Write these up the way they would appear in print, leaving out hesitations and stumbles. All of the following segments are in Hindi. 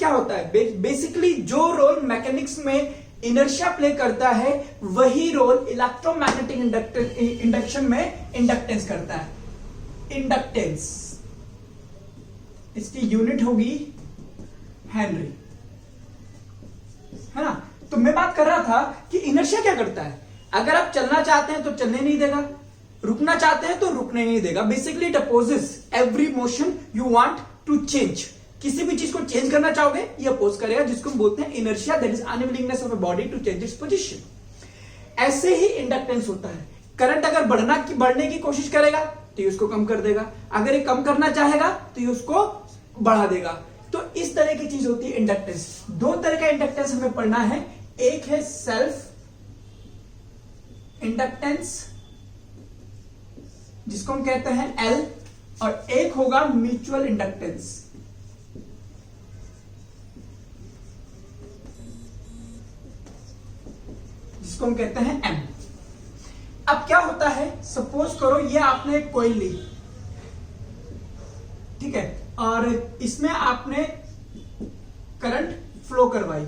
क्या होता है? बेसिकली जो रोल मैकेनिक्स में इनर्शिया प्ले करता है वही रोल इलेक्ट्रोमैग्नेटिक इंडक्शन में इंडक्टेंस करता है। इंडक्टेंस, इसकी यूनिट होगी हेनरी, है ना। तो मैं बात कर रहा था कि इनर्शिया क्या करता है। अगर आप चलना चाहते हैं तो चलने नहीं देगा, रुकना चाहते हैं तो रुकने नहीं देगा। Basically it opposes every motion you want to change. किसी भी चीज को चेंज करना चाहोगे ये अपोज करेगा, जिसको हम बोलते हैं inertia, that is unwillingness of a body to change its position. ऐसे ही इंडक्टेंस होता है। करंट अगर बढ़ने की कोशिश करेगा तो ये उसको कम कर देगा, अगर ये कम करना चाहेगा तो ये उसको बढ़ा देगा। तो इस तरह की चीज होती है इंडक्टेंस। दो तरह का इंडक्टेंस हमें पढ़ना है, एक है सेल्फ इंडक्टेंस जिसको हम कहते हैं L, और एक होगा म्यूचुअल इंडक्टेंस जिसको हम कहते हैं M। अब क्या होता है, सपोज करो ये आपने एक कॉइल ली, ठीक है, और इसमें आपने करंट फ्लो करवाई।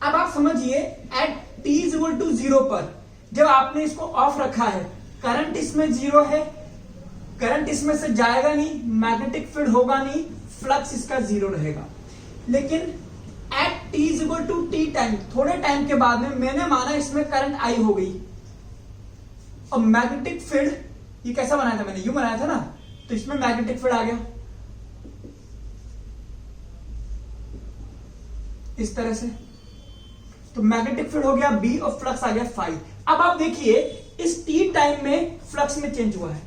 अब आप समझिए एट t=0 पर जब आपने इसको ऑफ रखा है, करंट इसमें 0 है, करंट इसमें से जाएगा नहीं, मैग्नेटिक फील्ड होगा नहीं, फ्लक्स इसका 0 रहेगा। लेकिन एट t टाइम, थोड़े टाइम के बाद में मैंने माना इसमें करंट आई हो गई और मैग्नेटिक फील्ड, ये कैसा बनाया था मैंने, यू बनाया था ना, तो इसमें मैग्नेटिक फील्ड आ गया इस तरह से, तो मैग्नेटिक फील्ड हो गया B और फ्लक्स आ गया फाई। अब आप देखिए इस t टाइम में फ्लक्स में चेंज हुआ है,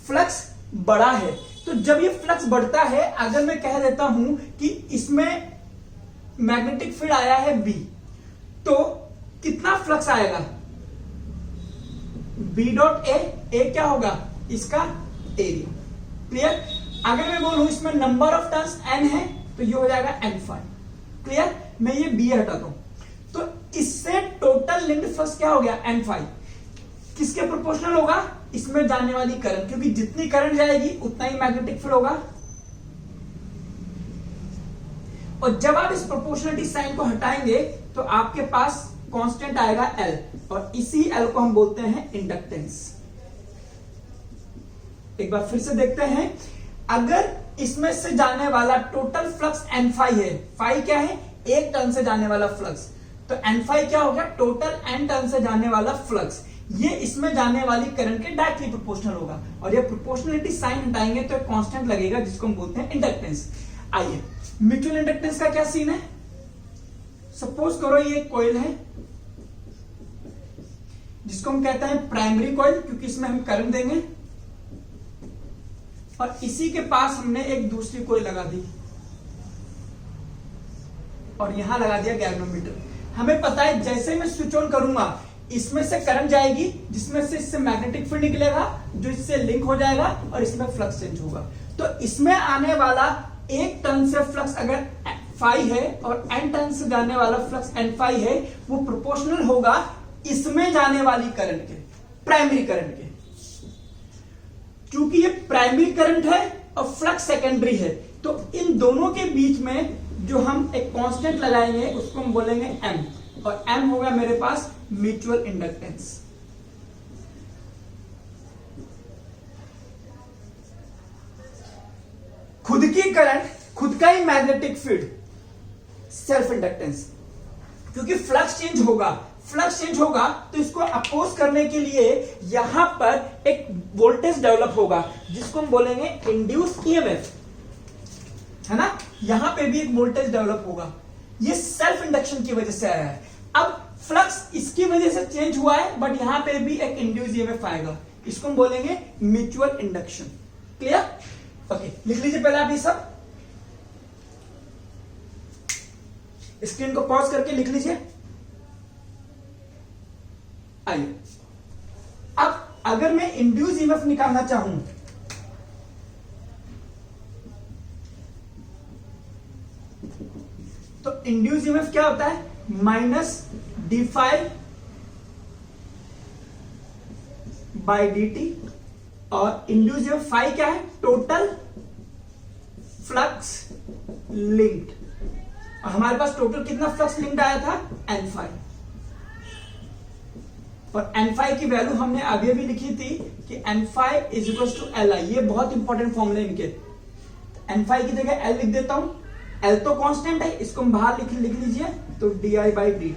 फ्लक्स बढ़ा है। तो जब ये फ्लक्स बढ़ता है, अगर मैं कह देता हूं कि इसमें मैग्नेटिक फील्ड आया है B, तो कितना फ्लक्स आएगा, B.A क्या होगा, इसका एरिया। क्लियर। अगर मैं बोलूं इसमें नंबर ऑफ टर्न्स n है तो ये हो जाएगा n5। क्लियर। मैं ये B हटाता हूं तो इससे टोटल लिंक्ड फ्लक्स क्या हो गया, n5। किसके प्रोपोर्शनल होगा, इसमें जाने वाली करंट, क्योंकि जितनी करंट जाएगी उतना ही मैग्नेटिक फील्ड होगा। और जब आप इस प्रोपोर्शनलिटी साइन को हटाएंगे तो आपके पास कांस्टेंट आएगा L, और इसी L को हम बोलते हैं इंडक्टेंस। एक बार फिर से देखते हैं, अगर इसमें से जाने वाला टोटल फ्लक्स n5 है, फाई क्या है, एक टर्न से जाने वाला फ्लक्स, तो n5 क्या हो गया, टोटल n टर्न से जाने वाला फ्लक्स, ये इसमें जाने वाली करंट के डायरेक्टली प्रोपोर्शनल होगा। और ये प्रोपोर्शनलिटी साइन हटाएंगे तो एक कांस्टेंट लगेगा जिसको हम बोलते हैं इंडक्टेंस। आइए म्यूचुअल इंडक्टेंस का क्या सीन है। सपोज करो ये एक कॉइल है जिसको हम कहते हैं प्राइमरी कॉइल, क्योंकि इसमें हम करंट देंगे, और इसी के पास हमने एक दूसरी कॉइल लगा दी और यहां लगा दिया गैल्वेनोमीटर। हमें पता है जैसे मैं स्विच ऑन करूंगा इसमें से करंट जाएगी, जिसमें से इससे मैग्नेटिक फील्ड निकलेगा जो इससे लिंक हो जाएगा और इसमें फ्लक्स चेंज होगा। तो इसमें आने वाला एक टर्न से फ्लक्स अगर फाई है और n टर्न से जाने वाला फ्लक्स n5 है, वो प्रोपोर्शनल होगा इसमें जाने वाली करंट के, प्राइमरी करंट के। चूंकि ये प्राइमरी करंट है और फ्लक्स सेकेंडरी है, तो इन दोनों के बीच में जो हम एक कांस्टेंट लगाएंगे उसको हम बोलेंगे M, और M होगा मेरे पास म्यूचुअल इंडक्टेंस। खुद की करंट, खुद का ही मैग्नेटिक फील्ड, सेल्फ इंडक्टेंस। क्योंकि फ्लक्स चेंज होगा, फ्लक्स चेंज होगा तो इसको अपोज करने के लिए यहां पर एक वोल्टेज डेवलप होगा जिसको हम बोलेंगे इंड्यूस ईएमएफ, है ना। यहां पे भी एक वोल्टेज डेवलप होगा, ये सेल्फ इंडक्शन की वजह से आया है। अब फ्लक्स इसकी वजह से चेंज हुआ है, बट यहां पे भी एक इंड्यूस ईएमएफ आएगा, इसको हम बोलेंगे म्यूचुअल इंडक्शन। क्लियर। ओके, लिख लीजिए पहले आप ये सब, स्क्रीन को पॉज करके लिख लीजिए। आइए अब अगर मैं इंड्यूस ईएमएफ निकालना चाहूं तो इंड्यूस ईएमएफ क्या होता है, -d∅/dt, और इंड्यूस ईएमएफ फाई क्या है, टोटल फ्लक्स लिंक्ड। हमारे पास टोटल कितना फ्लक्स लिंक्ड आया था, N5, और N5 की वैल्यू हमने अभी भी लिखी थी कि N5 is equal to Li। ये बहुत इंपॉर्टेंट फॉर्मूला इनके। N5 की जगह L लिख देता हूं, L तो कांस्टेंट है, इसको हम बाहर लिख लीजिए, तो di/dt।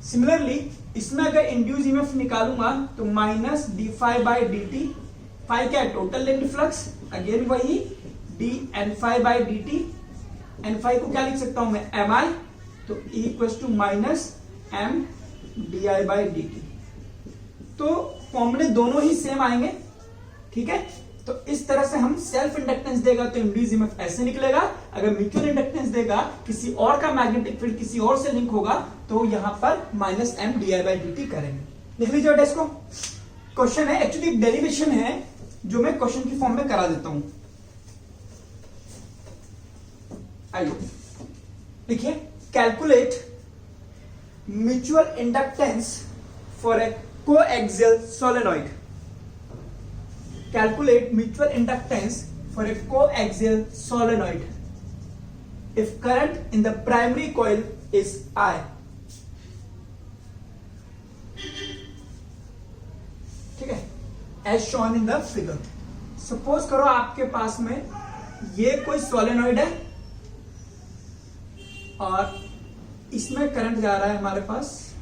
सिमिलरली इसमें अगर इंड्यूस ईएमएफ निकालूंगा तो माइनस d∅/dt, फाई क्या है, टोटल लिंक्ड फ्लक्स, अगेन वही dN∅/dt। N∅ को क्या लिख सकता हूं मैं, Mi, तो E equal to minus M di/dt। तो फॉर्मूले दोनों ही सेम आएंगे, ठीक है। तो इस तरह से हम सेल्फ इंडक्टेंस देगा तो इंड्यूस ईएमएफ ऐसे निकलेगा, अगर म्यूचुअल इंडक्टेंस देगा, किसी और का मैग्नेटिक फील्ड किसी और से लिंक होगा, तो यहां पर माइनस M di/dt करेंगे। लिख लीजिए बेटा इसको। क्वेश्चन है, एक्चुअली डेरिवेशन है जो मैं क्वेश्चन की फॉर्म में करा देता हूं। आइए देखिए, calculate mutual inductance for a coaxial solenoid. Calculate mutual inductance for a coaxial solenoid if current in the primary coil is I. ठीक है, as shown in the figure. Suppose करो आपके पास में ये कोई सोलेनॉइड है और इसमें करंट जा रहा है हमारे पास,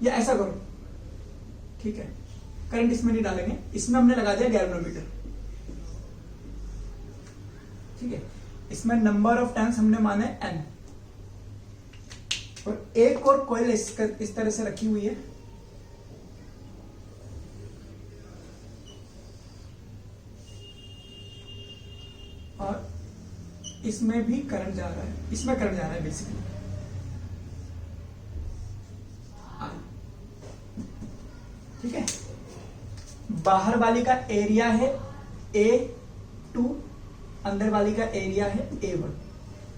या ऐसा करो, ठीक है, करंट इसमें नहीं डालेंगे, इसमें हमने लगा दिया गैल्वेनोमीटर, ठीक है। इसमें नंबर ऑफ टर्न्स हमने माने N, और एक और कॉइल इस तरह से रखी हुई है, और इसमें भी करंट जा रहा है, इसमें करंट जा रहा है बेसिकली, ठीक है। बाहर वाली का एरिया है A2, अंदर वाली का एरिया है A1,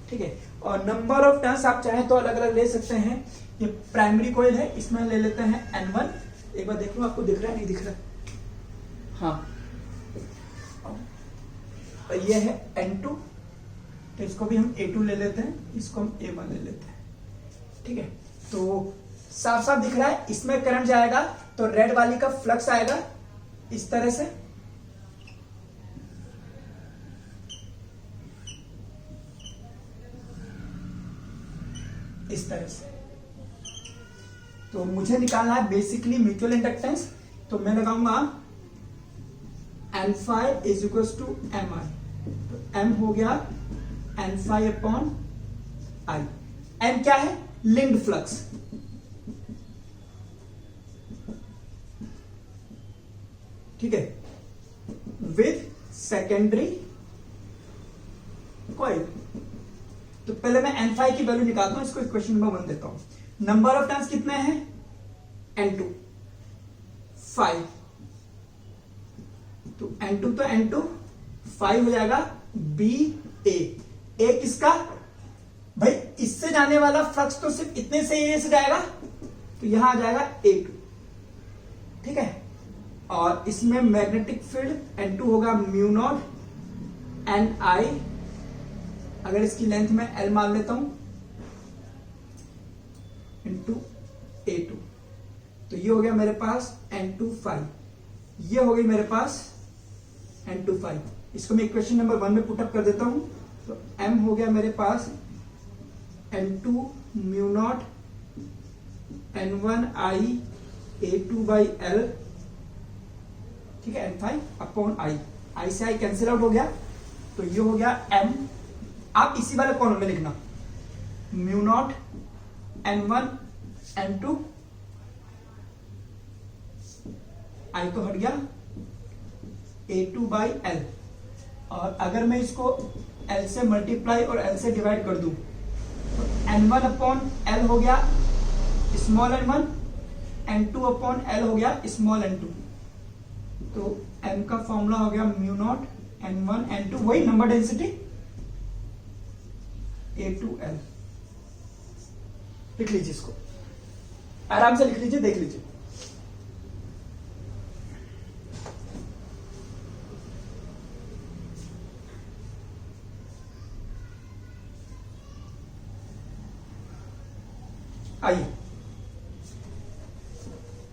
ठीक है। और नंबर ऑफ टर्न्स आप चाहें तो अलग अलग ले सकते हैं। ये प्राइमरी कॉइल है, इसमें ले लेते हैं N1। एक बार देख लो, आपको दिख रहा है, नहीं दिख रहा, हाँ। ये है N2, तो इसको भी हम A2 ले लेते हैं, इसको हम A1 ले लेते हैं, ठीक है। तो साफ साफ दिख रहा है, इसमें करंट जाएगा तो रेड वाली का फ्लक्स आएगा इस तरह से, इस तरह से। तो मुझे निकालना है बेसिकली म्यूचुअल इंडक्टेंस, तो मैं लगाऊंगा N∅ is equal to Mi, तो M हो गया N∅/I। M क्या है, लिंक्ड फ्लक्स, ठीक है, विद सेकेंडरी कॉइल। तो पहले मैं N∅ की वैल्यू निकालता हूं, इसको इक्वेशन नंबर 1 देता हूं। नंबर ऑफ टर्न्स कितने हैं, N2 5, तो N2 तो N2 5 हो जाएगा BA। A किसका भाई, इससे जाने वाला फ्लक्स तो सिर्फ इतने से A से जाएगा, तो यहां आ जाएगा A2, ठीक है। और इसमें मैग्नेटिक फील्ड N2 होगा μ0 Ni, अगर इसकी लेंथ में L मान लेता हूं, इंटू A2, तो ये हो गया मेरे पास N2 5, ये हो गई मेरे पास N2 5। इसको मैं इक्वेशन नंबर 1 में पुटअप कर देता हूं, तो M हो गया मेरे पास N2 μ0 N1I A2/L, ठीक है, N∅/I। I से I कैंसिल आउट हो गया, तो ये हो गया M। आप इसी वाले कॉलम में लिखना μ0 N1 N2, I तो हट गया, A2/L, और अगर मैं इसको L से मल्टीप्लाई और L से डिवाइड कर दूं, तो N1/L हो गया स्मॉल n1, N2/L हो गया स्मॉल n2, तो M का फॉर्मूला हो गया μ0 N1 N2, वही नंबर डेंसिटी A2L। लिख लीजिए, इसको आराम से लिख लीजिए, देख लीजिए। आइए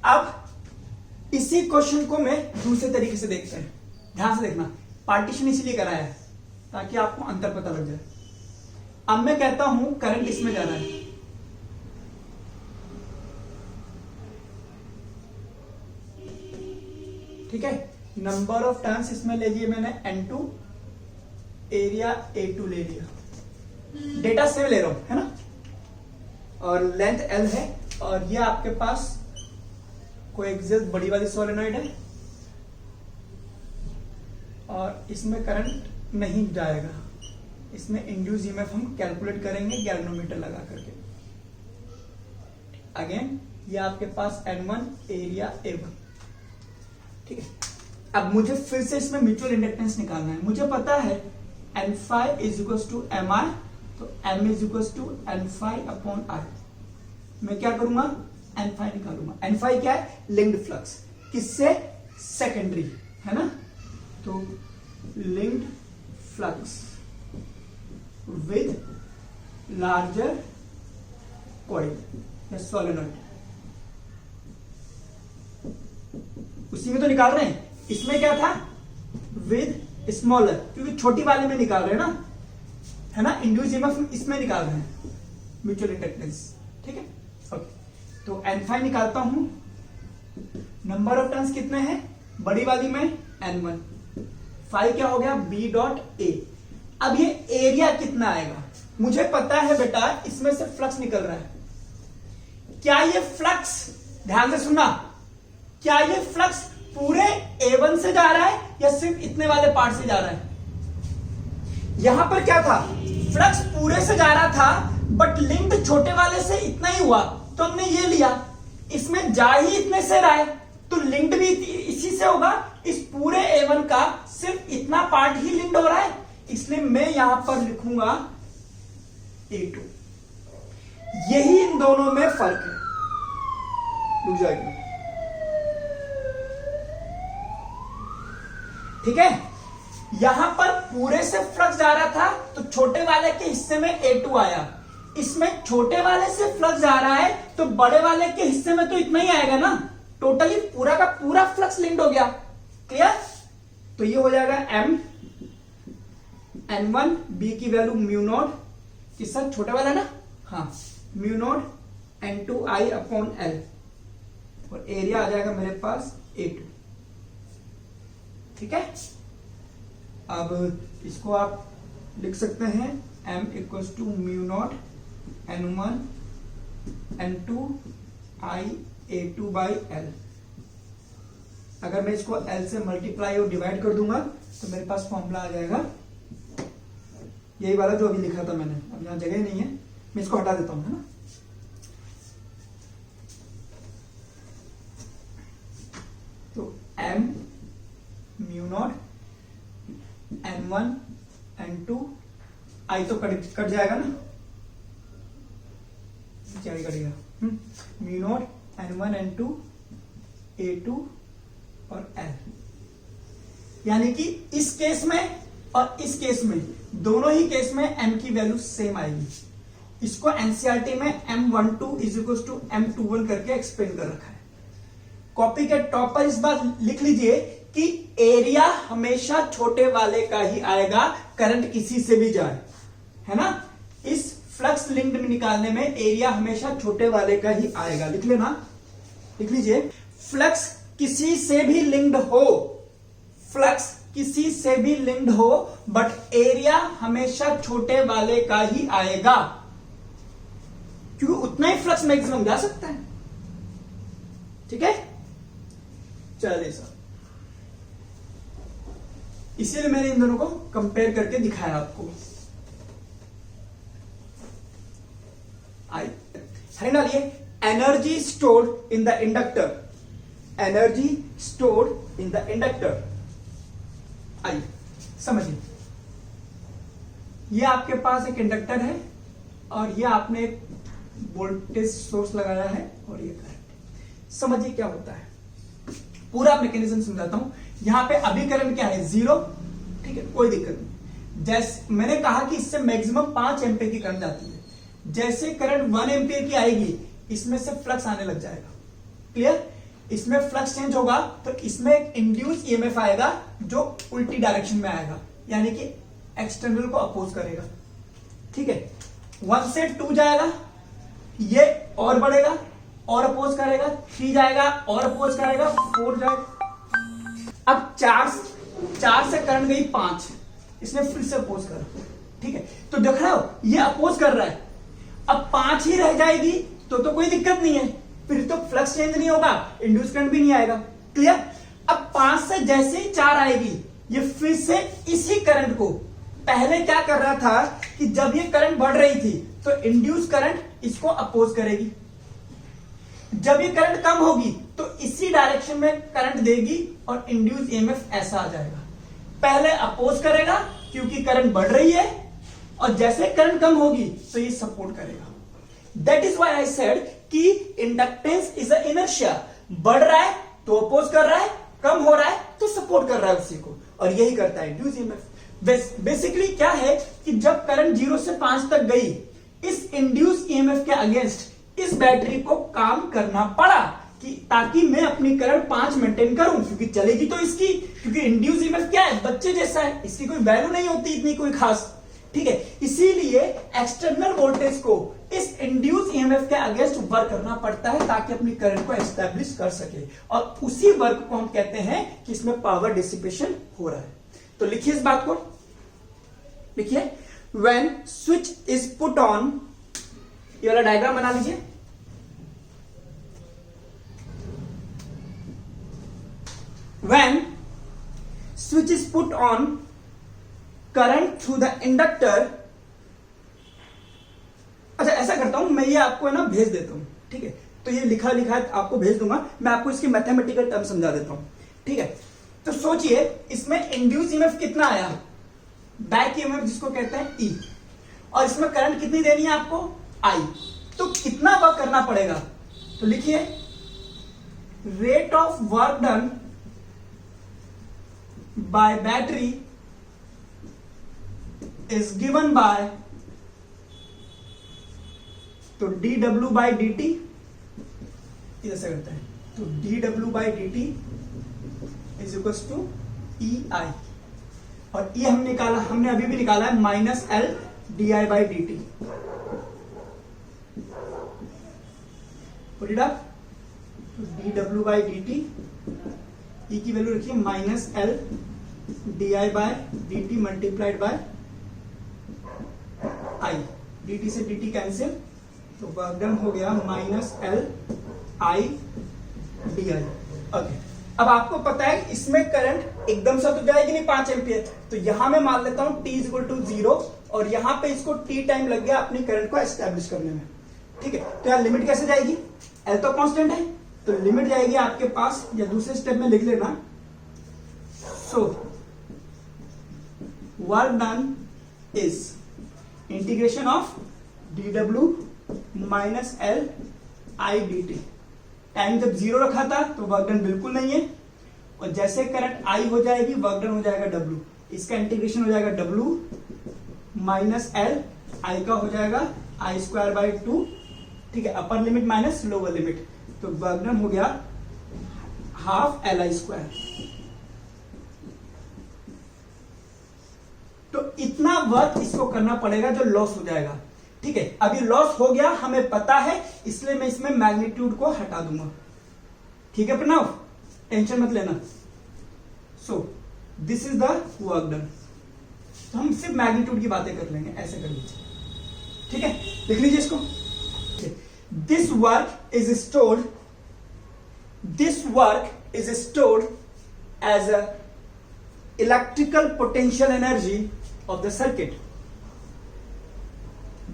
अब इसी क्वेश्चन को मैं दूसरे तरीके से देखते हैं। ध्यान से देखना, पार्टीशन इसलिए कराया है ताकि आपको अंतर पता लग जाए। अब मैं कहता हूं करंट इसमें जा रहा है, ठीक है। नंबर ऑफ टर्न्स इसमें ले लिए मैंने N2, एरिया A2 ले लिया, डेटा सेम ले रहा हूं, है ना। और लेंथ L है, और ये आपके पास कोएक्सियल बड़ी वाली सोलेनॉइड है, और इसमें करंट नहीं जाएगा। इसमें इंड्यूस ईएमएफ हम कैलकुलेट करेंगे गैल्वेनोमीटर लगा करके। अगेन ये आपके पास N1, एरिया A1, ठीक है। अब मुझे फिर से इसमें म्यूचुअल इंडक्टेंस निकालना है। मुझे पता है N5 is equals to Mi, तो M is equals to N5 upon I। मैं क्या करूंगा, N5 निकालूंगा। N5 क्या है, लिंक्ड फ्लक्स, किससे, सेकेंडरी, है ना। तो linked flux with larger coil या सोलेनॉइड, उसी में तो निकाल रहे हैं। इसमें क्या था, विद स्मॉलर, क्योंकि छोटी वाले में निकाल रहे हैं ना, है ना। इंड्यूस ईएमएफ इसमें निकाल रहे हैं, म्यूचुअल इंडक्टेंस, ठीक है। ओके, तो N5 निकालता हूं। नंबर ऑफ टर्न्स कितने हैं, बड़ी वाली में N1, 5 क्या हो गया, B डॉट A। अब ये एरिया कितना आएगा, मुझे पता है बेटा, इसमें से फ्लक्स निकल रहा है। क्या ये फ्लक्स, ध्यान से सुनना, क्या ये फ्लक्स पूरे A1 से जा रहा है या सिर्फ इतने वाले पार्ट से जा रहा है। यहां पर क्या था, फ्लक्स पूरे से जा रहा था, बट लिंक छोटे वाले से इतना ही हुआ, तो हमने ये लिया। इसमें जा ही इतने से रहा है, तो लिंक्ड भी इसी से होगा। इस पूरे A1 का सिर्फ इतना पार्ट ही लिंक्ड हो रहा है, इसलिए मैं यहां पर लिखूंगा A2। यही इन दोनों में फर्क है। रुक जाएगी, ठीक है। यहां पर पूरे से फ्लक्स जा रहा था, तो छोटे वाले के हिस्से में A2 आया। इसमें छोटे वाले से फ्लक्स जा रहा है, तो बड़े वाले के हिस्से में तो इतना ही आएगा ना। टोटली पूरा का पूरा फ्लक्स लिंक्ड हो गया, क्लियर। तो ये हो जाएगा M N1, B की वैल्यू म्यू नॉट, किसका, छोटे वाला ना, हाँ, mu naught N2I upon L, और एरिया आ जाएगा मेरे पास A2, ठीक है। अब इसको आप लिख सकते हैं M equals to mu not N1 N2I A2 by L। अगर मैं इसको L से मल्टीप्लाई और डिवाइड कर दूंगा तो मेरे पास फॉर्मूला आ जाएगा यही वाला जो अभी लिखा था मैंने। अब यहां जगह नहीं है, मैं इसको हटा देता हूं, है ना। तो M mu not N1 N2 I तो कट जाएगा ना, क्या कटेगा, mu not N1 N2 A2 और L। यानी कि इस केस में और इस केस में, दोनों ही केस में M की वैल्यू सेम आएगी। इसको एनसीईआरटी में M12 is equal to M21 करके एक्सप्लेन कर रखा है। कॉपी के टॉप पर इस बात लिख लीजिए कि एरिया हमेशा छोटे वाले का ही आएगा, करंट किसी से भी जाए, है ना। इस फ्लक्स लिंक्ड में निकालने में एरिया हमेशा छोटे वाले का ही आएगा, लिख लेना, लिख लीजिए। फ्लक्स किसी से भी लिंक्ड हो, फ्लक्स किसी से भी लिंक्ड हो, बट एरिया हमेशा छोटे वाले का ही आएगा, क्योंकि उतना ही फ्लक्स मैक्सिमम जा सकता है, ठीक है। चलिए सर, इसीलिए मैंने इन दोनों को कंपेयर करके दिखाया आपको। डालिए energy stored in the inductor, energy stored in the inductor. आइए समझिए, ये आपके पास एक इंडक्टर है और ये आपने एक वोल्टेज सोर्स लगाया है और ये करंट। समझिए क्या होता है, पूरा मैकेनिज्म समझाता हूं। यहां पे अभी करंट क्या है, 0, ठीक है, कोई दिक्कत नहीं। जैसे मैंने कहा कि इससे मैक्सिमम 5 एम्पीयर की करंट जाती है। जैसे करंट 1 एम्पीयर की आएगी, इसमें से फ्लक्स आने लग जाएगा। क्लियर? इसमें फ्लक्स चेंज होगा तो इसमें एक इंड्यूस ईएमएफ आएगा जो उल्टी डायरेक्शन में आएगा, यानी कि एक्सटर्नल को अपोज करेगा। ठीक है, 1 से 2 जाएगा, ये और बढ़ेगा और अपोज करेगा, 3 जाएगा और अपोज करेगा, 4 जाएगा। अब 4 से करंट गई 5, इसने फिर से अपोज करा। ठीक है, तो देख रहे हो ये अपोज कर रहा है। अब 5 ही रह जाएगी तो कोई दिक्कत नहीं है, फिर तो फ्लक्स चेंज नहीं होगा, इंड्यूस करंट भी नहीं आएगा। क्लियर? अब 5 से जैसे ही 4 आएगी, ये फिर से इसी करंट को, पहले क्या कर रहा था कि जब ये करंट बढ़ रही थी तो इंड्यूस करंट इसको अपोज करेगी, जब ये करंट कम होगी तो इसी डायरेक्शन में करंट देगी और इंड्यूस ईएमएफ ऐसा आ जाएगा। पहले अपोज करेगा क्योंकि करंट बढ़ रही है, और जैसे करंट कम होगी तो ये सपोर्ट करेगा। That is why I said कि इंडक्टेंस इज अ इनर्शिया। बढ़ रहा है तो अपोज कर रहा है, कम हो रहा है तो सपोर्ट कर रहा है उसी को, और यही करता है इंड्यूस ईएमएफ। बेसिकली क्या है कि जब करंट 0 से 5 तक गई, इस इंड्यूस ईएमएफ के अगेंस्ट इस बैटरी को काम करना पड़ा कि ताकि मैं अपनी करंट 5 मेंटेन करूं, क्योंकि चलेगी तो इसकी, क्योंकि इंड्यूस ईएमएफ क्या है, बच्चे जैसा है, इसकी कोई वैल्यू नहीं होती इतनी कोई खास। ठीक है, इसीलिए एक्सटर्नल वोल्टेज को इस इंड्यूस ईएमएफ के अगेंस्ट वर्क करना पड़ता है ताकि अपनी करंट को एस्टैब्लिश कर सके, और उसी वर्क को हम कहते हैं कि इसमें पावर डिसिपेशन हो रहा है। तो लिखिए इस बात को, लिखिए when switch is put on, ये वाला डायग्राम बना लीजिए। When switch is put on, current through the inductor, अच्छा ऐसा करता हूं मैं, ये आपको है ना भेज देता हूं। ठीक है, तो ये लिखा लिखा आपको भेज दूंगा, मैं आपको इसकी मैथमेटिकल टर्म समझा देता हूं। ठीक है, तो सोचिए इसमें इंड्यूस ईएमएफ कितना आया, बैक ईएमएफ जिसको कहते हैं ई, और इसमें करंट कितनी देनी है आपको, आई। तो कितना वर्क करना पड़ेगा, तो लिखिए rate of work done by battery is given by, तो dw by dt इधर से करते हैं, तो dw by dt is equals to ei, और ये हमने अभी भी निकाला है minus L D I by D T. dw by dt, E की वैल्यू रखिए minus L D I by D T multiplied by I, D T से डी टी कैंसिल, तो वर्क डन हो गया minus L I D I. Okay, अब आपको पता है इसमें करंट एकदम से तो जाएगी नहीं 5 एम्पियर, तो यहां मैं मान लेता हूं t इज इक्वल टू 0, और यहां पे इसको t टाइम लग गया अपनी करंट को एस्टैब्लिश करने में। ठीक है, तो यहां लिमिट कैसे जाएगी, एल तो कांस्टेंट है, तो लिमिट जाएगी आपके पास, या दूसरे स्टेप में लिख लेना, so work done is integration of D W minus L I D T. Time जब 0 रखा था तो वर्क डन बिल्कुल नहीं है, और जैसे करंट आई हो जाएगी वर्क डन हो जाएगा डब्ल्यू, इसका इंटीग्रेशन हो जाएगा डब्ल्यू माइनस एल, आई का हो जाएगा आई स्क्वायर बाई 2। ठीक है, upper limit minus lower limit, तो वर्क डन हो गया हाफ एल आई स्क्वायर। तो इतना वर्क इसको करना पड़ेगा जो लॉस हो जाएगा। ठीक है, अभी लॉस हो गया हमें पता है, इसलिए मैं इसमें मैग्नीट्यूड को हटा दूंगा। ठीक है प्रणव, टेंशन मत लेना। So this is the work done, तो हम सिर्फ मैग्नीट्यूड की बातें कर लेंगे, ऐसे कर लीजिए। ठीक है, लिख लीजिए इसको। This work is stored as a electrical potential energy of the circuit.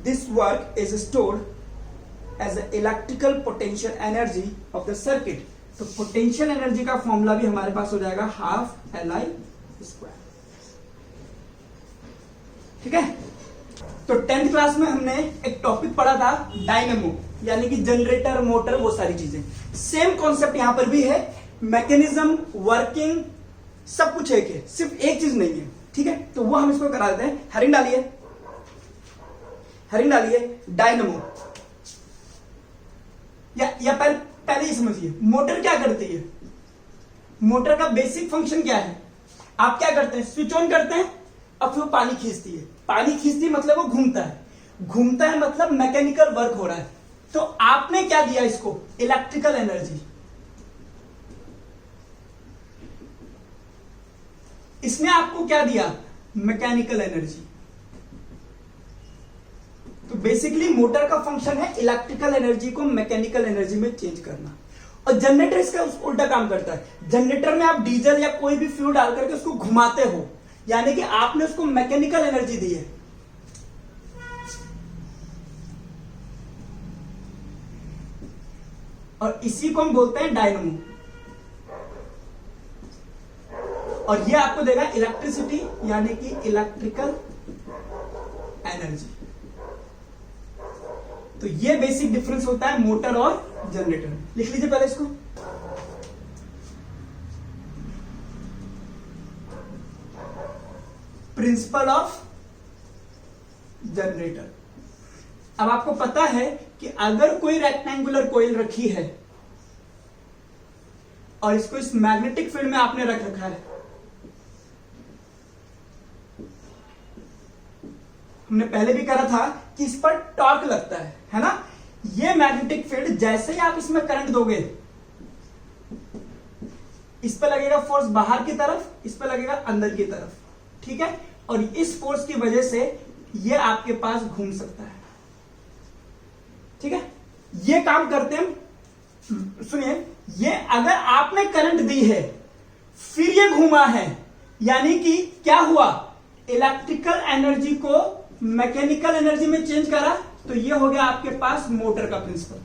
This work is stored as a electrical potential energy of the circuit. तो पोटेंशियल एनर्जी का फॉर्मूला भी हमारे पास हो जाएगा हाफ एल आई स्क्वायर। ठीक है, तो 10th क्लास में हमने एक टॉपिक पढ़ा था डायनेमो, यानी कि जनरेटर, मोटर, वो सारी चीजें। सेम कॉन्सेप्ट यहां पर भी है, मैकेनिज्म, वर्किंग, सब कुछ एक है, सिर्फ एक चीज नहीं है। ठीक है, तो वो हम इसको करा देते हैं। हेडिंग डालिए डायनेमो। या पहले ही समझिए मोटर क्या करती है। मोटर का बेसिक फंक्शन क्या है, आप क्या करते हैं, स्विच ऑन करते हैं और फिर वो पानी खींचती है। पानी खींचती है मतलब वो घूमता है, घूमता है मतलब मैकेनिकल वर्क हो रहा है। तो आपने क्या दिया इसको, इलेक्ट्रिकल एनर्जी। इसने आपको क्या दिया, मैकेनिकल एनर्जी। तो बेसिकली मोटर का फंक्शन है इलेक्ट्रिकल एनर्जी को मैकेनिकल एनर्जी में चेंज करना। और जनरेटर इसका उल्टा काम करता है। जनरेटर में आप डीजल या कोई भी फ्यूल डाल करके उसको घुमाते हो, यानी कि आपने उसको मैकेनिकल एनर्जी दी है। और इसी को हम बोलते हैं डायनमो। और ये आपको देगा इलेक्ट्रिसिटी यानी कि इलेक्ट्रिकल एनर्जी। तो ये बेसिक डिफरेंस होता है मोटर और जनरेटर। लिख लीजिए पहले इसको। Principle of generator. अब आपको पता है कि अगर कोई रेक्टेंगुलर कोइल रखी है और इसको इस मैग्नेटिक फील्ड में आपने रख रखा है, हमने पहले भी करा था कि इस पर टॉर्क लगता है ना। ये मैग्नेटिक फील्ड जैसे ही आप इसमें करंट दोगे, इस पर लगेगा फोर्स बाहर की तरफ, इस पर लगेगा अंदर की तरफ, ठीक है। और इस फोर्स की वजह से ये आपके पास घूम सकता है, ठीक है। ये काम करते हैं, सुनिए, ये अगर आपने करंट दी है फिर ये घूमा है, यानी कि क्या हुआ, इलेक्ट्रिकल एनर्जी को मैकेनिकल एनर्जी में चेंज करा, तो ये हो गया आपके पास मोटर का प्रिंसिपल।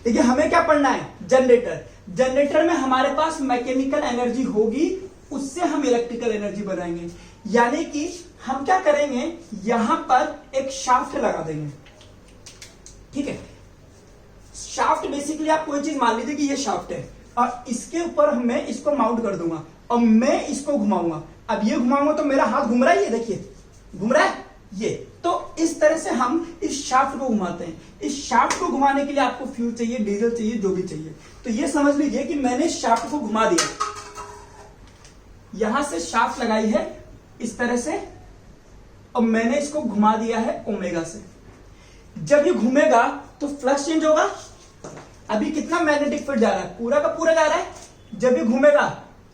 देखिए हमें क्या पढ़ना है, जनरेटर। जनरेटर में हमारे पास मैकेनिकल एनर्जी होगी, उससे हम इलेक्ट्रिकल एनर्जी बनाएंगे। यानी कि हम क्या करेंगे, यहां पर एक शाफ्ट लगा देंगे, ठीक है। शाफ्ट बेसिकली आप कोई चीज मान लीजिए कि ये शाफ्ट है और इसके ऊपर मैं इसको माउंट कर दूंगा और मैं इसको घुमाऊंगा। अब ये घुमाऊंगा तो मेरा हाथ घूम रहा है, ये देखिए घूम रहा है ये। तो इस तरह से हम इस शाफ्ट को घुमाते हैं। इस शाफ्ट को घुमाने के लिए आपको फ्यूल चाहिए, डीजल चाहिए, जो भी चाहिए। तो ये समझ लीजिए कि मैंने शाफ्ट को घुमा दिया, यहां से शाफ्ट लगाई है इस तरह से और मैंने इसको घुमा दिया है ओमेगा से। जब ये घूमेगा तो फ्लक्स चेंज होगा। अभी कितना मैग्नेटिक फील्ड जा रहा है, पूरा का पूरा जा रहा है। जब ये घूमेगा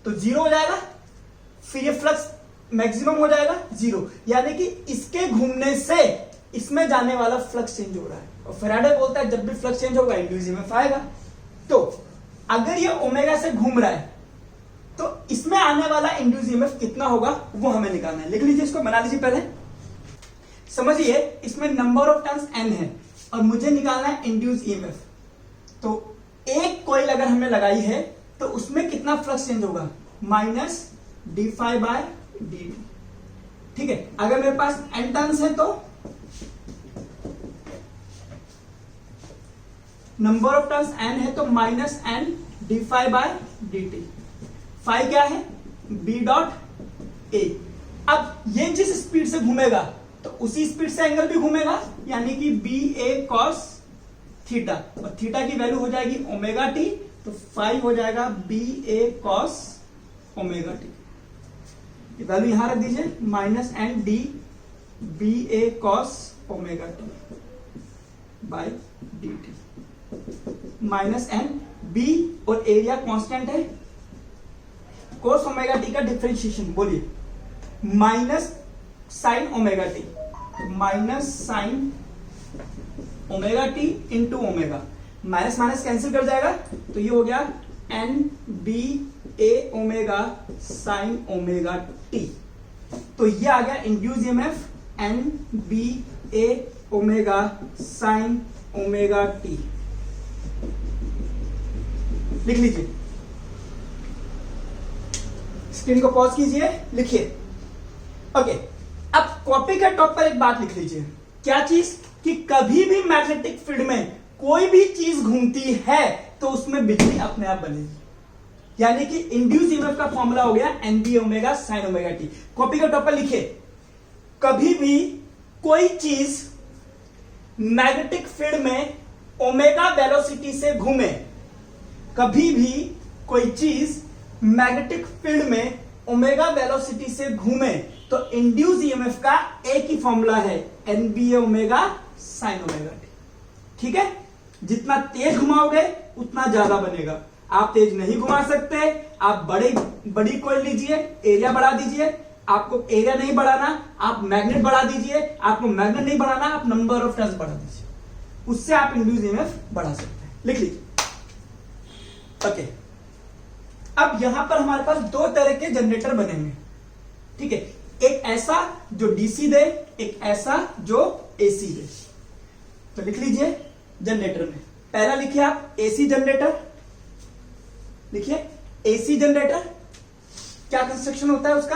तो जीरो हो जाएगा, फिर ये फ्लक्स मैक्सिमम हो जाएगा जीरो, यानी कि इसके घूमने से इसमें जाने वाला फ्लक्स चेंज हो रहा है। और फैराडे बोलता है जब भी फ्लक्स चेंज होगा इंड्यूस ईएमएफ आएगा। तो अगर ये ओमेगा से घूम रहा है तो इसमें आने वाला इंड्यूस ईएमएफ कितना होगा वो हमें निकालना है। लिख लीजिए इसको, बना लीजिए पहले। समझिए इसमें नंबर ऑफ टर्न्स n है और मुझे निकालना है इंड्यूस ईएमएफ। तो एक कॉइल अगर हमने लगाई है तो उसमें कितना फ्लक्स चेंज होगा, माइनस d∅dt, ठीक है। अगर मेरे पास n टर्न्स है तो नंबर ऑफ टर्न्स n है तो माइनस n d∅dt। फाइ क्या है, b डॉट ए। अब ये जिस स्पीड से घूमेगा तो उसी स्पीड से एंगल भी घूमेगा, यानी कि बी ए कॉस थीटा, और थीटा की वैल्यू हो जाएगी ओमेगा टी, तो फाइ हो जाएगा B A cos omega T. Value यहां रख दीजिए, minus N D B A cos omega T by D T, minus N B और एरिया कांस्टेंट है। कोस ओमेगा टी का डिफरेंशिएशन बोलिए, minus sine omega T, minus sine omega T into omega, minus minus cancel कर जाएगा, तो ये हो गया N B A omega sine omega T. तो ये आ गया induce EMF N B A omega sine omega T. लिख लीजिए, स्क्रीन को पॉज कीजिए, लिखिए। ओके, अब कॉपी के टॉप पर एक बात लिख लीजिए। क्या चीज, कि कभी भी मैग्नेटिक फील्ड में कोई भी चीज घूमती है तो उसमें बिजली अपने आप बनेगी। यानी कि इंड्यूस ईएमएफ का फॉर्मूला हो गया N B omega sine omega T. Copy के टॉप पर लिखिए, कभी भी कोई चीज मैग्नेटिक फील्ड में ओमेगा वेलोसिटी से घूमे, कभी भी कोई चीज मैग्नेटिक फील्ड में ओमेगा वेलोसिटी से घूमे तो इंड्यूस ईएमएफ का एक ही फॉर्मूला है, N B A omega sine omega T. ठीक है, जितना तेज घुमाओगे उतना ज्यादा बनेगा। आप तेज नहीं घुमा सकते, आप बड़ी कॉइल लीजिए, एरिया बढ़ा दीजिए। आपको एरिया नहीं बढ़ाना, आप मैग्नेट बढ़ा दीजिए। आपको मैग्नेट नहीं बढ़ाना, आप नंबर ऑफ टर्न्स बढ़ा दीजिए, उससे आप इंड्यूस ईएमएफ बढ़ा सकते हैं। लिख लीजिए। ओके, अब यहां पर हमारे पास दो तरह के जनरेटर बनेंगे। ठीक है, एक ऐसा जो डीसी दे, एक ऐसा जो एसी दे। तो लिख लीजिए जनरेटर में, पहला लिखिए आप एसी जनरेटर। लिखिए एसी जनरेटर, क्या कंस्ट्रक्शन होता है उसका?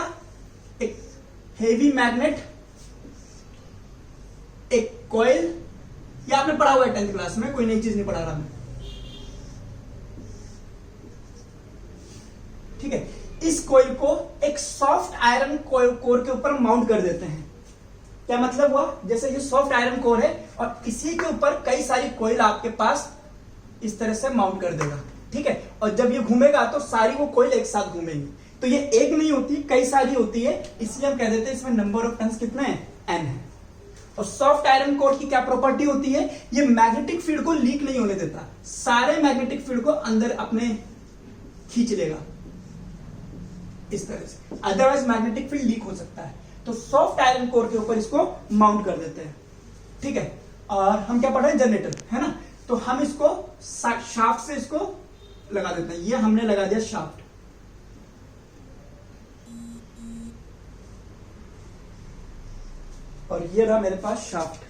एक हेवी मैग्नेट, एक कॉइल, ये आपने पढ़ा हुआ है 10th क्लास में, कोई नई चीज नहीं पढ़ा रहा मैं। ठीक है, इस कॉइल को एक सॉफ्ट आयरन कोर के ऊपर माउंट कर देते हैं। क्या मतलब हुआ? जैसे ये सॉफ्ट आयरन कोर है और इसी के ऊपर कई सारी कॉइल आपके पास इस तरह से माउंट कर देगा। ठीक है, और जब ये घूमेगा तो सारी वो कॉइल एक साथ घूमेंगी। तो ये एक नहीं होती, कई सारी होती है, इसलिए हम कह देते हैं इसमें नंबर ऑफ टर्न्स कितने हैं? एन है। और सॉफ्ट आयरन कोर की क्या प्रॉपर्टी होती है? ये मैग्नेटिक फील्ड को लीक नहीं होने देता, सारे मैग्नेटिक फील्ड को अंदर अपने खींच लेगा इस तरह से, अदरवाइज मैग्नेटिक फील्ड लीक हो सकता है। तो सॉफ्ट आयरन कोर के ऊपर इसको माउंट कर देते हैं। ठीक है, और हम क्या पढ़ रहे हैं? जनरेटर, है ना। तो हम इसको शाफ्ट से इसको लगा देते हैं। ये हमने लगा दिया शाफ्ट, और ये रहा मेरे पास शाफ्ट।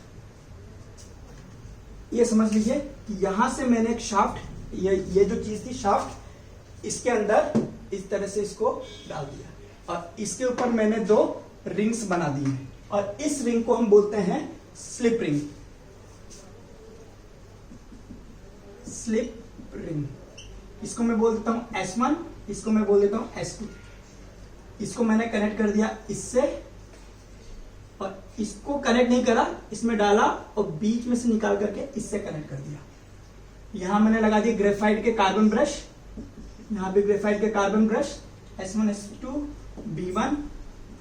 ये समझ लीजिए कि यहां से मैंने एक शाफ्ट, ये जो चीज थी शाफ्ट, इसके अंदर इस तरह से इसको डाल दिया और इसके ऊपर मैंने दो रिंग्स बना दी हैं और इस रिंग को हम बोलते हैं स्लिप रिंग। स्लिप रिंग, इसको मैं बोल देता हूं S1, इसको मैं बोल देता हूं S2। इसको मैंने कनेक्ट कर दिया इससे, और इसको कनेक्ट नहीं करा, इसमें डाला और बीच में से निकाल करके इससे कनेक्ट कर दिया। यहां मैंने लगा दिया ग्रेफाइट के कार्बन ब्रश, यहां भी ग्रेफाइट के carbon brush, S1 S2 B1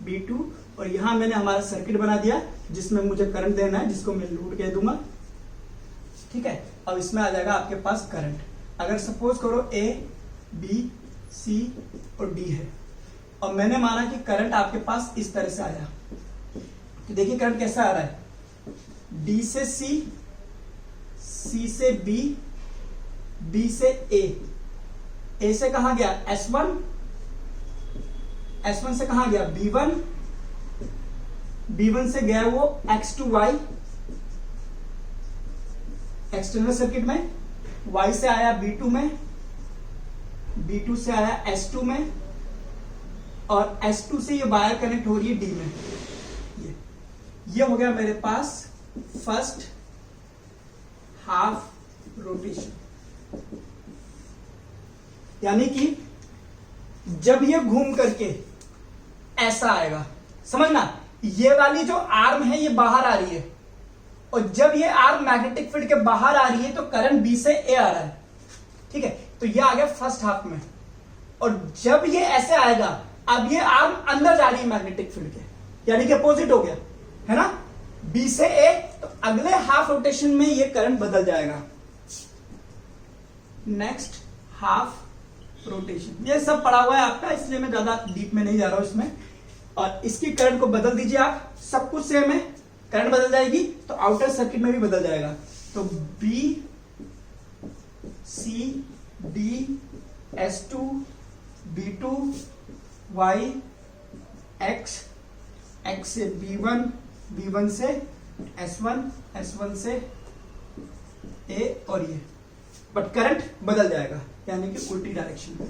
B2, और यहां मैंने हमारा सर्किट बना दिया जिसमें मुझे करंट देना है, जिसको मैं लोड कह दूंगा। ठीक है, अब इसमें आ जाएगा आपके पास करंट। अगर सपोज करो A B C और D है और मैंने माना कि करंट आपके पास इस तरह से आया, तो देखिए करंट कैसा आ रहा है? D से C, C से B, B से A, A से कहां गया? S1, S1 से कहां गया? B1, B1 से गया वो X2Y एक्सटर्नल सर्किट में, Y से आया B2 में, B2 से आया S2 में, और S2 से ये वायर कनेक्ट हो रही है D में। ये हो गया मेरे पास फर्स्ट हाफ रोटेशन। यानी कि जब ये घूम करके ऐसा आएगा, समझना, ये वाली जो आर्म है ये बाहर आ रही है, और जब ये आर्म मैग्नेटिक फील्ड के बाहर आ रही है तो करंट बी से ए आ रहा है। ठीक है, तो ये आ गया फर्स्ट हाफ में, और जब ये ऐसे आएगा, अब ये आर्म अंदर जा रही है मैग्नेटिक फील्ड के, यानी कि अपोजिट हो गया, है ना, बी से ए। तो अगले हाफ रोटेशन में ये करंट बदल जाएगा। नेक्स्ट हाफ रोटेशन, ये सब पढ़ा हुआ है आपका, इसलिए मैं ज्यादा डीप में नहीं जा रहा हूं इसमें। और इसकी करंट को बदल दीजिए आप, सब कुछ सेम है, करंट बदल जाएगी तो आउटर सर्किट में भी बदल जाएगा। तो B C D S2 B2 Y X, X से B1, B1 से S1, S1 से A, और ये, बट करंट बदल जाएगा, यानी कि उल्टी डायरेक्शन में।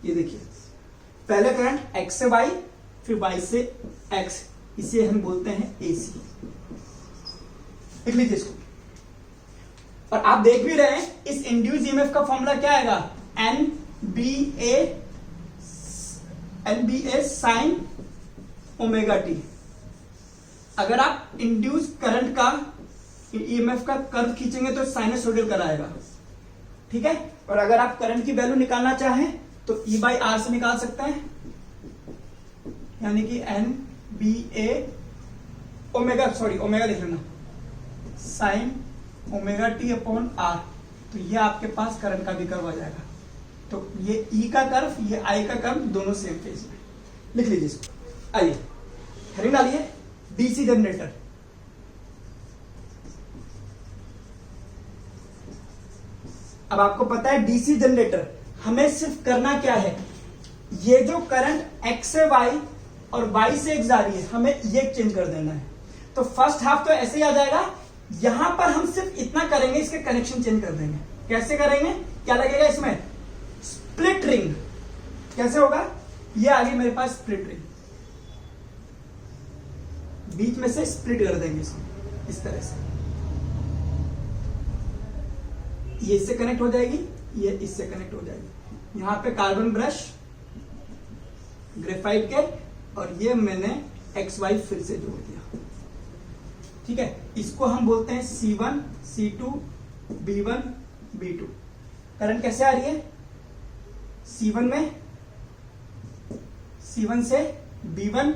ये देखिए, पहले करंट X से Y, फिर Y से X, इसे हम बोलते हैं AC। लिख लीजिए इसको। और आप देख भी रहे हैं इस इंड्यूस ईएमएफ का फॉर्मूला क्या आएगा? NBA sign omega T. अगर आप इंड्यूस करंट का ईएमएफ का कर्व खींचेंगे तो साइनसोइडल कराएगा, ठीक है। और अगर आप करंट की वैल्यू निकालना चाहें तो ई बाई आर से निकाल सकते हैं, यानी कि N B A omega, sorry omega लिख लेना, sine omega T upon R. तो ये आपके पास करंट का भी कर्व आ जाएगा। तो ये ई का कर्व, ये आई का कर्व, दोनों सेम फेज में। लिख लीजिए इसको। आइए हेडिंग डालिए, डीसी जनरेटर। अब आपको पता है डीसी जनरेटर हमें सिर्फ करना क्या है, ये जो करंट एक्स से वाई और वाई से एक्स जा रही है, हमें ये चेंज कर देना है। तो फर्स्ट हाफ तो ऐसे ही आ जाएगा, यहां पर हम सिर्फ इतना करेंगे, इसके कनेक्शन चेंज कर देंगे। कैसे करेंगे, क्या लगेगा इसमें, स्प्लिट रिंग। कैसे होगा, ये आ गई मेरे पास स्प्लिट रिंग, बीच में से स्प्लिट कर देंगे इसको इस तरह से। ये इससे कनेक्ट हो जाएगी, ये इससे कनेक्ट हो जाएगी। यहां पे कार्बन ब्रश ग्रेफाइट के, और ये मैंने एक्स वाई फिर से जोड़ दिया, ठीक है। इसको हम बोलते हैं C1 C2 B1 B2। Current कैसे आ रही है, C1 में, C1 से B1,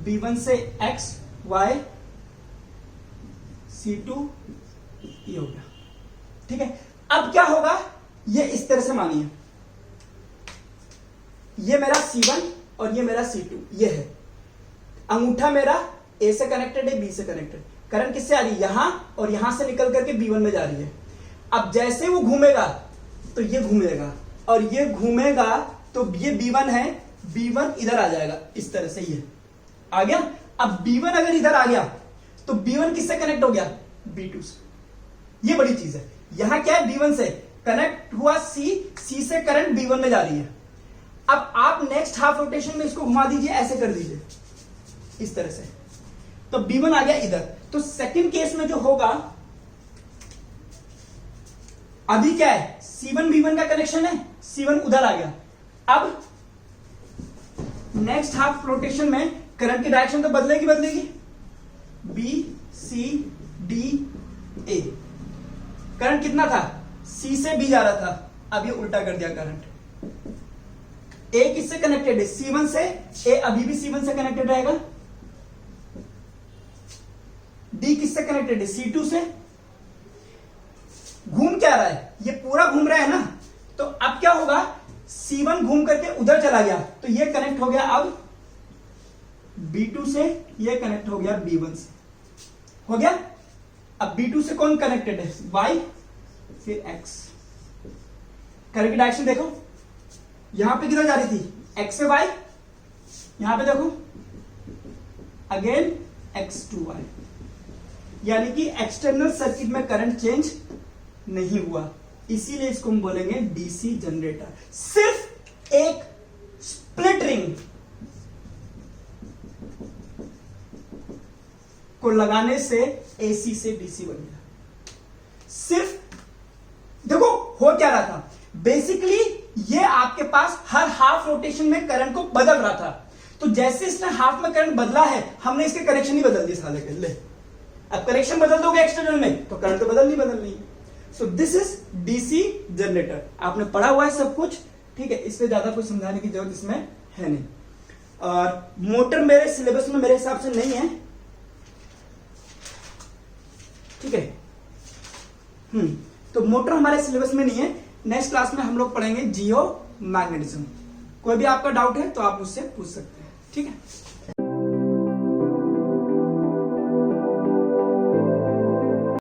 B1 से X Y, C2, ये हो गया, ठीक है। अब क्या होगा, ये इस तरह से मानिए, ये मेरा C1 और ये मेरा C2, ये है। अंगूठा मेरा A से कनेक्टेड है, B से कनेक्टेड। करंट किससे आ रही है, यहां, और यहां से निकल करके B1 में जा रही है। अब जैसे वो घूमेगा तो ये घूमेगा, और ये घूमेगा तो ये B1 है, B1 इधर आ जाएगा इस तरह से, ये आ गया। अब B1 अगर इधर आ गया तो B1 किससे कनेक्ट हो गया, B2 से। ये बड़ी चीज है। यहां क्या है, B1 से कनेक्ट हुआ C से करंट B1 में जा रही है। अब आप नेक्स्ट हाफ रोटेशन में इसको घुमा दीजिए, ऐसे कर दीजिए इस तरह से, तो B1 आ गया इधर। तो सेकंड केस में जो होगा, अभी क्या है, C1 B1 का कनेक्शन है, C1 उधर आ गया। अब नेक्स्ट हाफ रोटेशन में करंट की डायरेक्शन तो बदलेगी, B C D A। Current कितना था, C से B जा रहा था, अब ये उल्टा कर दिया करंट। A किससे कनेक्टेड है, C1 से। A अभी भी C1 से कनेक्टेड रहेगा। D किससे कनेक्टेड है, C2 से। घूम क्या रहा है, ये पूरा घूम रहा है ना। तो अब क्या होगा, C1 घूम करके उधर चला गया, तो ये कनेक्ट हो गया अब B2 से, ये कनेक्ट हो गया B1 से, हो गया। अब B2 से कौन कनेक्टेड है, Y फिर X। करंट की डायरेक्शन देखो, यहां पे किधर जा रही थी, X से Y, यहां पे देखो अगेन X to Y, यानी कि एक्सटर्नल सर्किट में करंट चेंज नहीं हुआ, इसीलिए इसको हम बोलेंगे डीसी जनरेटर। सिर्फ एक स्प्लिट रिंग को लगाने से एसी से डीसी बन गया। सिर्फ देखो हो क्या रहा था, बेसिकली ये आपके पास हर हाफ रोटेशन में करंट को बदल रहा था। तो जैसे इसने हाफ में करंट बदला है, हमने इसके कनेक्शन ही बदल दिए साले के। ले अब कनेक्शन बदल दोगे एक्सटर्नल में तो करंट तो बदलनी है। So this is DC generator. आपने पढ़ा हुआ है सब कुछ, ठीक है, इससे ज्यादा कुछ समझाने की जरूरत इसमें है नहीं। और मोटर मेरे सिलेबस में मेरे हिसाब से नहीं है, ठीक है। तो मोटर हमारे सिलेबस में नहीं है। नेक्स्ट क्लास में हम लोग पढ़ेंगे जियो मैग्नेटिज्म। कोई भी आपका डाउट है तो आप मुझसे पूछ सकते हैं, ठीक है।